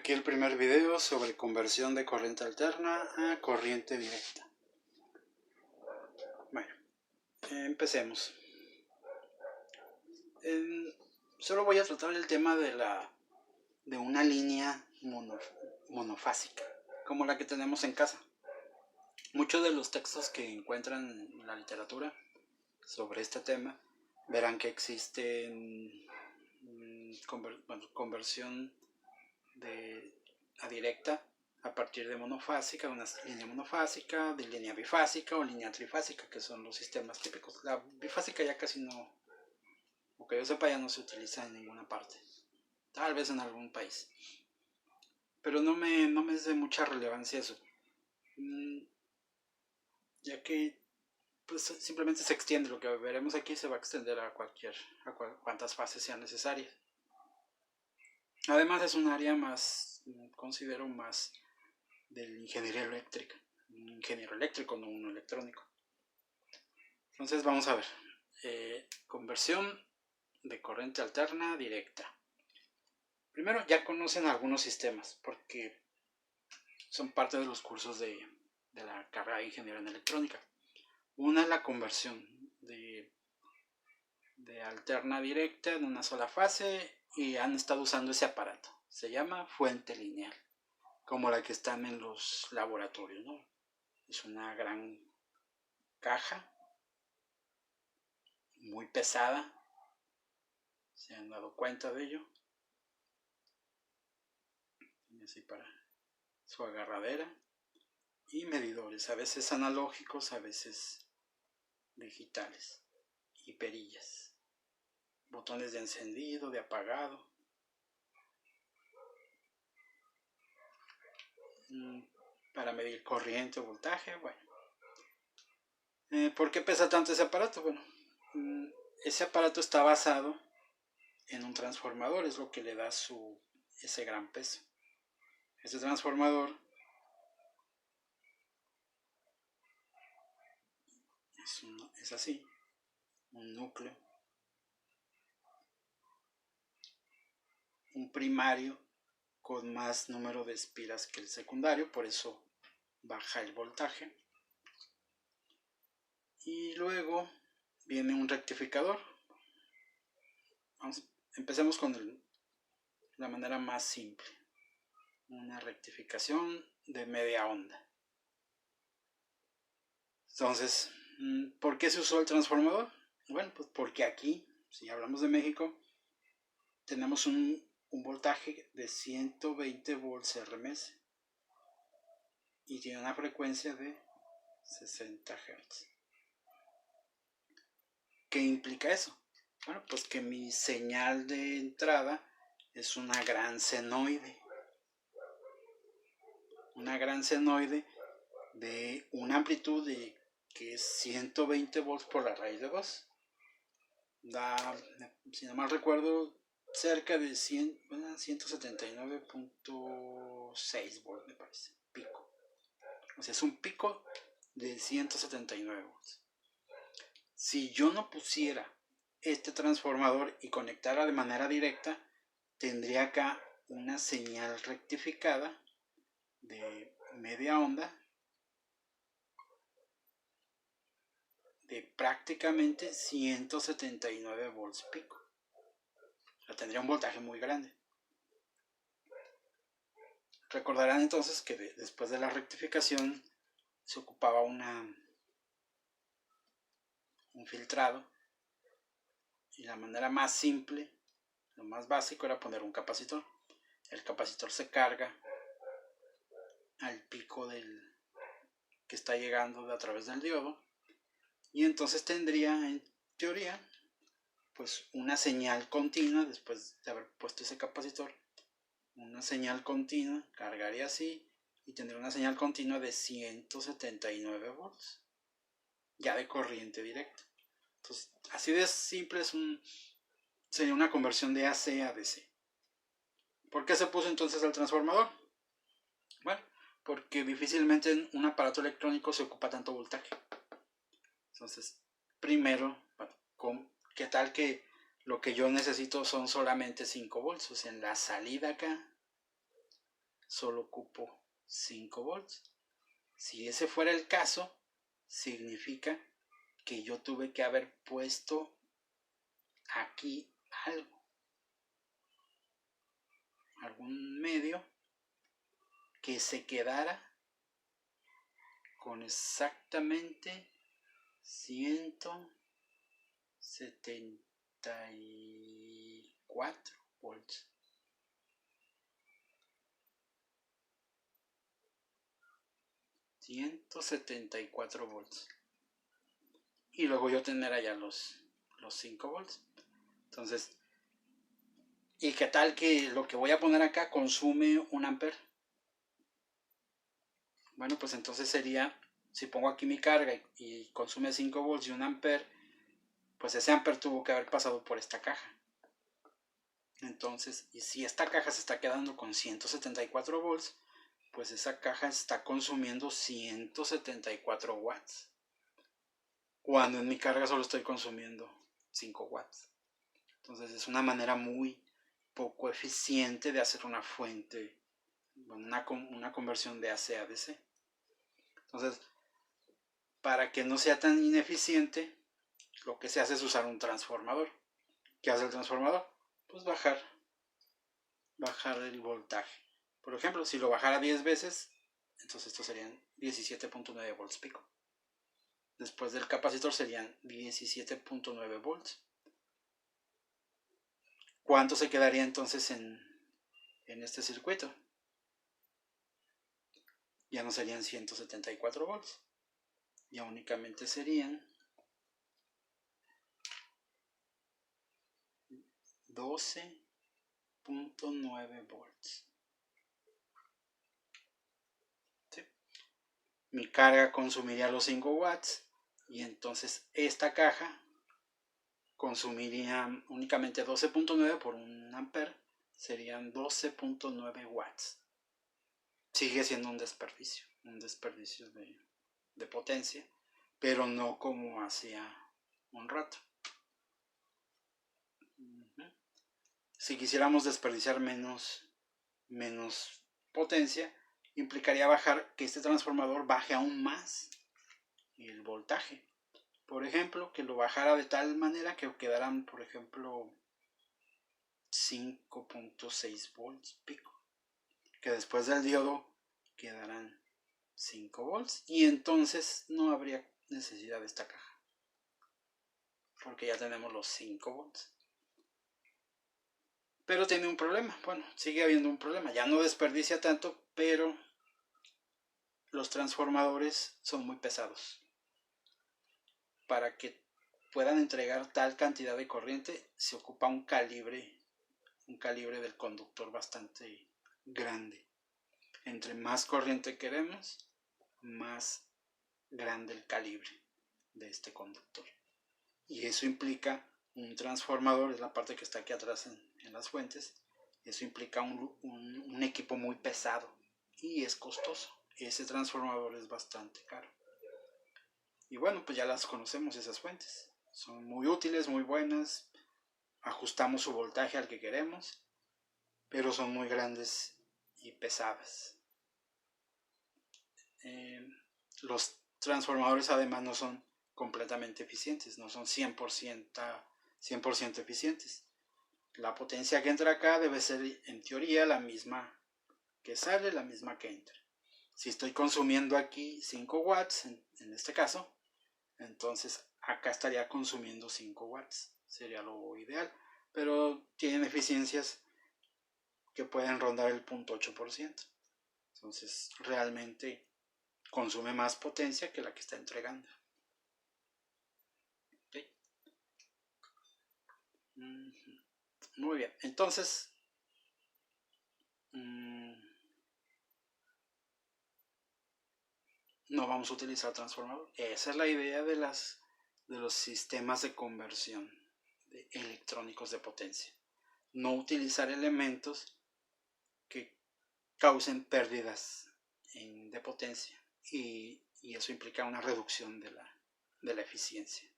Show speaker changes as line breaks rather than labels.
Aquí el primer video sobre conversión de corriente alterna a corriente directa. Bueno, empecemos. Solo voy a tratar el tema de una línea monofásica, como la que tenemos en casa. Muchos de los textos que encuentran en la literatura sobre este tema verán que existe conversión a directa a partir de monofásica, una línea monofásica, de línea bifásica o línea trifásica, que son los sistemas típicos. La bifásica ya casi no, o que yo sepa, ya no se utiliza en ninguna parte, tal vez en algún país, pero no me es de mucha relevancia eso, ya que pues simplemente se extiende. Lo que veremos aquí se va a extender a cuantas fases sean necesarias. Además es un área más, considero, más de la ingeniería eléctrica, un ingeniero eléctrico, no uno electrónico. Entonces vamos a ver, conversión de corriente alterna directa. Primero, ya conocen algunos sistemas porque son parte de los cursos de la carrera de ingeniería en electrónica. Una es la conversión de alterna directa en una sola fase, y han estado usando ese aparato. Se llama fuente lineal, como la que están en los laboratorios, ¿no? Es una gran caja muy pesada, se han dado cuenta de ello. Tiene así para su agarradera y medidores, a veces analógicos, a veces digitales, y perillas, botones de encendido, de apagado, para medir corriente o voltaje. Bueno, ¿por qué pesa tanto ese aparato? Bueno, ese aparato está basado en un transformador, es lo que le da ese gran peso. Este transformador es así, un núcleo, un primario con más número de espiras que el secundario, por eso baja el voltaje. Y luego viene un rectificador. Empecemos con la manera más simple, una rectificación de media onda. Entonces, ¿por qué se usó el transformador? Bueno, pues porque aquí, si hablamos de México, tenemos un voltaje de 120 volts RMS y tiene una frecuencia de 60 Hz. ¿Qué implica eso? Bueno, pues que mi señal de entrada es una gran senoide. Una gran senoide de una amplitud que es 120 volts por la raíz de 2. Da, si no mal recuerdo, cerca de 179.6 volts, me parece, pico. O sea, es un pico de 179 volts. Si yo no pusiera este transformador y conectara de manera directa, tendría acá una señal rectificada de media onda de prácticamente 179 volts pico. O sea, tendría un voltaje muy grande. Recordarán entonces que después de la rectificación se ocupaba un filtrado, y la manera más simple, lo más básico, era poner un capacitor. El capacitor se carga al pico que está llegando a través del diodo, y entonces tendría, en teoría, pues una señal continua. Después de haber puesto ese capacitor, una señal continua, cargaría así y tendría una señal continua de 179 volts ya de corriente directa. Entonces, así de simple sería una conversión de AC a DC. ¿Por qué se puso entonces el transformador? Bueno, porque difícilmente en un aparato electrónico se ocupa tanto voltaje. Entonces, primero, bueno, ¿qué tal que lo que yo necesito son solamente 5 volts? O sea, en la salida acá solo ocupo 5 volts. Si ese fuera el caso, significa que yo tuve que haber puesto aquí algún medio que se quedara con exactamente 174 volts. Y luego yo tener allá los 5 volts. Entonces, ¿y qué tal que lo que voy a poner acá consume 1 ampere? Bueno, pues entonces sería, si pongo aquí mi carga y consume 5 volts y 1 ampere, pues ese ampere tuvo que haber pasado por esta caja. Entonces, y si esta caja se está quedando con 174 volts, pues esa caja está consumiendo 174 watts. Cuando en mi carga solo estoy consumiendo 5 watts. Entonces es una manera muy poco eficiente de hacer una fuente, una conversión de AC a DC. Entonces, para que no sea tan ineficiente, lo que se hace es usar un transformador. ¿Qué hace el transformador? Pues bajar el voltaje. Por ejemplo, si lo bajara 10 veces, entonces estos serían 17.9 volts pico. Después del capacitor serían 17.9 volts. ¿Cuánto se quedaría entonces en este circuito? Ya no serían 174 volts. Ya únicamente serían 12.9 volts. ¿Sí? Mi carga consumiría los 5 watts y entonces esta caja consumiría únicamente 12.9 por 1 ampere, serían 12.9 watts. Sigue siendo un desperdicio de potencia, pero no como hacía un rato. Si quisiéramos desperdiciar menos potencia, implicaría que este transformador baje aún más el voltaje. Por ejemplo, que lo bajara de tal manera que quedaran, por ejemplo, 5.6 volts pico. Que después del diodo quedarán 5 volts. Y entonces no habría necesidad de esta caja. Porque ya tenemos los 5 volts. Pero tiene un problema. Bueno, sigue habiendo un problema. Ya no desperdicia tanto, pero los transformadores son muy pesados. Para que puedan entregar tal cantidad de corriente, se ocupa un calibre del conductor bastante grande. Entre más corriente queremos, más grande el calibre de este conductor. Y eso implica un transformador, es la parte que está aquí atrás en las fuentes. Eso implica un equipo muy pesado y es costoso. Ese transformador es bastante caro. Y bueno, pues ya las conocemos esas fuentes. Son muy útiles, muy buenas. Ajustamos su voltaje al que queremos, pero son muy grandes y pesadas. Los transformadores además no son completamente eficientes, no son 100% eficientes. La potencia que entra acá debe ser en teoría la misma que sale, la misma que entra. Si estoy consumiendo aquí 5 watts, en este caso, entonces acá estaría consumiendo 5 watts, sería lo ideal, pero tienen eficiencias que pueden rondar el 0.8%. Entonces realmente consume más potencia que la que está entregando. ¿Okay? Muy bien, entonces no vamos a utilizar transformador. Esa es la idea de los sistemas de conversión electrónicos de potencia. No utilizar elementos que causen pérdidas de potencia y eso implica una reducción de la eficiencia.